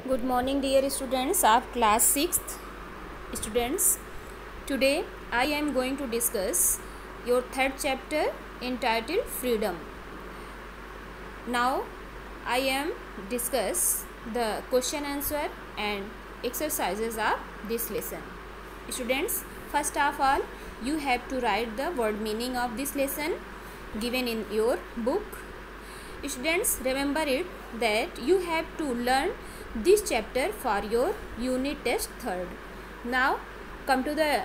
Good morning dear students of class 6th students. Today I am going to discuss your third chapter entitled Freedom. Now I am discuss the question answer and exercises of this lesson. Students, first of all you have to write the word meaning of this lesson given in your book. Students, remember it that you have to learn this chapter for your unit test third. Now come to the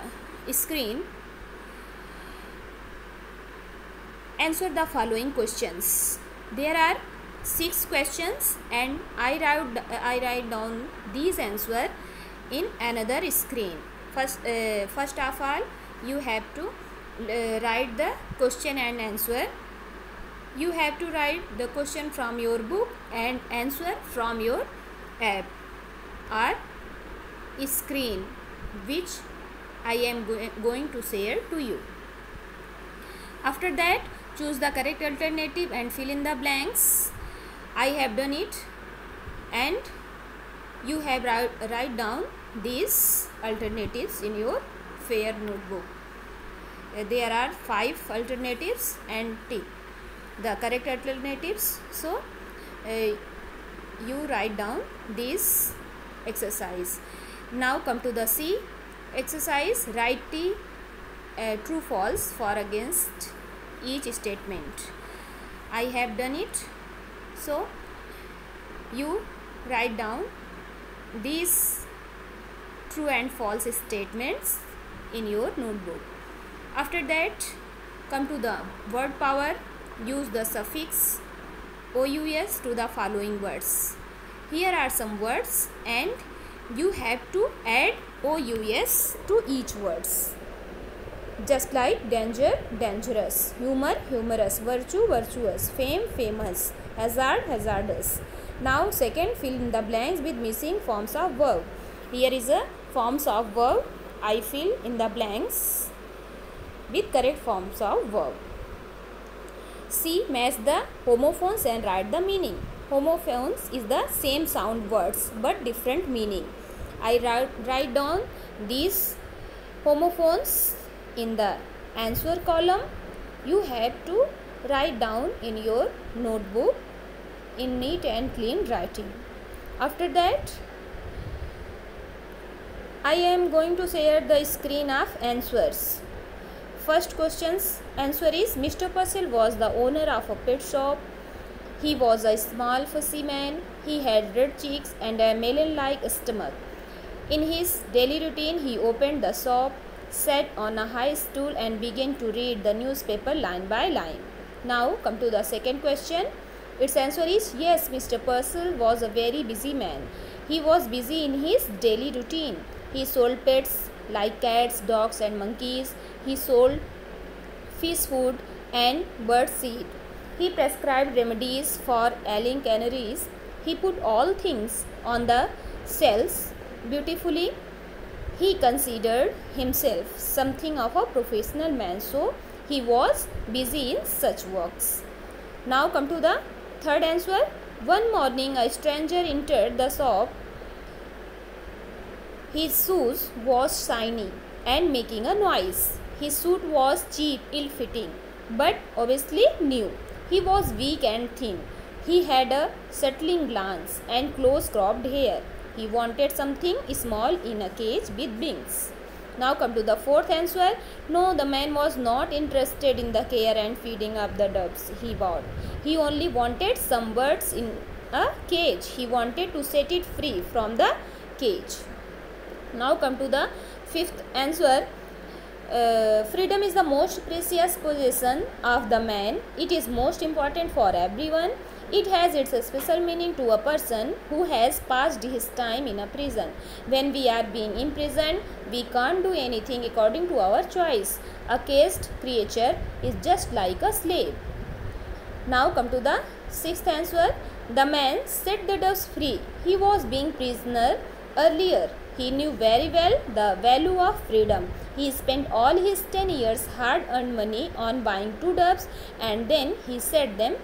screen. Answer the following questions. There are 6 questions and I write down these answer in another screen. First of all you have to write the question and answer. You have to write the question from your book and answer from your app or screen which I am going to share to you. After that, choose the correct alternative and fill in the blanks. I have done it and you have write down these alternatives in your fair notebook. There are 5 alternatives and tick the correct alternatives. So you write down this exercise. Now come to the C exercise. Write the true false for against each statement. I have done it. So you write down these true and false statements in your notebook. After that, come to the word power. Use the suffix OUS to the following words. Here are some words and you have to add OUS to each words. Just like danger, dangerous, humor, humorous, virtue, virtuous, fame, famous, hazard, hazardous. Now second, fill in the blanks with missing forms of verb. Here is a forms of verb. I fill in the blanks with correct forms of verb. C. Match the homophones and write the meaning. Homophones is the same sound words but different meaning. I write down these homophones in the answer column. You have to write down in your notebook in neat and clean writing. After that, I am going to share the screen of answers. First question's answer is Mr. Purcell was the owner of a pet shop. He was a small fussy man. He had red cheeks and a melon-like stomach. In his daily routine, he opened the shop, sat on a high stool and began to read the newspaper line by line. Now come to the second question. Its answer is yes, Mr. Purcell was a very busy man. He was busy in his daily routine. He sold pets like cats, dogs and monkeys. He sold fish food and bird seed. He prescribed remedies for ailing canaries. He put all things on the shelves beautifully. He considered himself something of a professional man, so he was busy in such works. Now come to the third answer. One morning a stranger entered the shop. His shoes was shiny and making a noise. His suit was cheap, ill-fitting, but obviously new. He was weak and thin. He had a startling glance and close-cropped hair. He wanted something small in a cage with wings. Now come to the fourth answer. No, the man was not interested in the care and feeding of the doves he bought. He only wanted some birds in a cage. He wanted to set it free from the cage. Now come to the fifth answer. Freedom is the most precious possession of the man. It is most important for everyone. It has its special meaning to a person who has passed his time in a prison. When we are being imprisoned, we can't do anything according to our choice. A caged creature is just like a slave. Now come to the sixth answer. The man set the doves free. He was being prisoner earlier. He knew very well the value of freedom. He spent all his 10 years hard-earned money on buying 2 doves and then he set them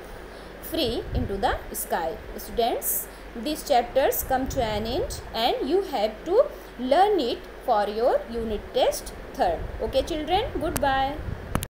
free into the sky. Students, these chapters come to an end and you have to learn it for your unit test 3rd. Okay children, goodbye.